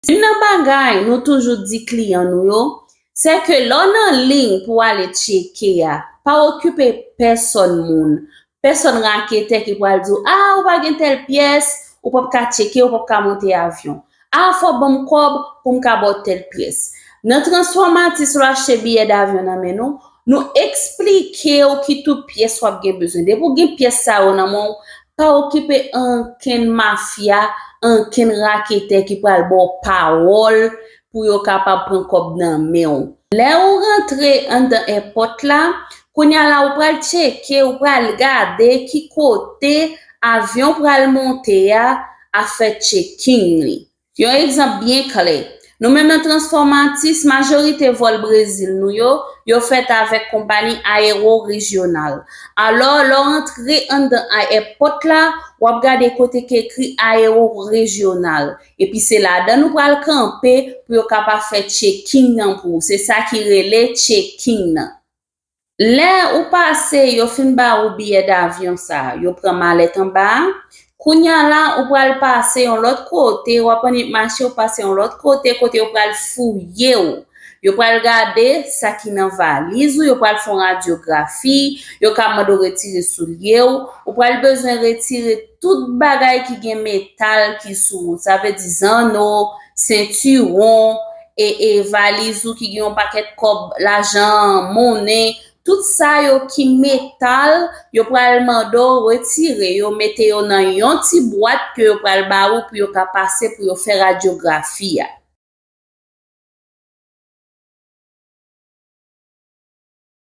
Une bagay nous toujours dit client nous yo, c'est que l'on en ligne pour aller checker pas occuper personne moun. Personne raquette qui va dire ah ou pas gen telle pièce ou pas ka checker ou pas ka monter avion. Ah faut bon kob pour m'ka bot telle pièce. Dans transformatif sur acheter billet d'avion nan men nous expliquer ou qui tout pièce soit gen besoin. De pour gen pièce ça ou nan mon pas occuper un ken mafia un ken raquette qui pral bon parole pour yo capable prendre kob nan men. Là ou rentre en dans airport là, kounya la ou pral checker ou pral regarder qui côté avion pral monter a fait checking li. Yon exemple bien clair. Nous même dans transformatis majorité vol Brésil nous yo fait avec compagnie aéro régionale. Alors l'entrée en dans airport là, ou regarder côté qui écrit aéro régional et puis c'est là dedans nous pral camper pour capable faire checking nan pour. C'est ça qui relève checking nan. Là ou passé yo fin ba ou billet d'avion ça, yo prend mallette en bas. Kounya la ou pral passer en l'autre côté, ou prendre marché ou passer en l'autre côté ou pral fouiller ou. Yo pral regarder ça qui nan valise ou yo pral faire radiographie, yo ka de retirer soulier ou pral besoin retirer tout bagay qui gen métal qui sou, ça veut dire zano, ceinturon et valise ou qui gen un paquet kob l'argent, monnaie. Tout ça yo qui métal, yo pral mando retirer, yo mette yo dans yon ti boîte que yo pral ba ou pour yo ka passer pour yo faire radiographie.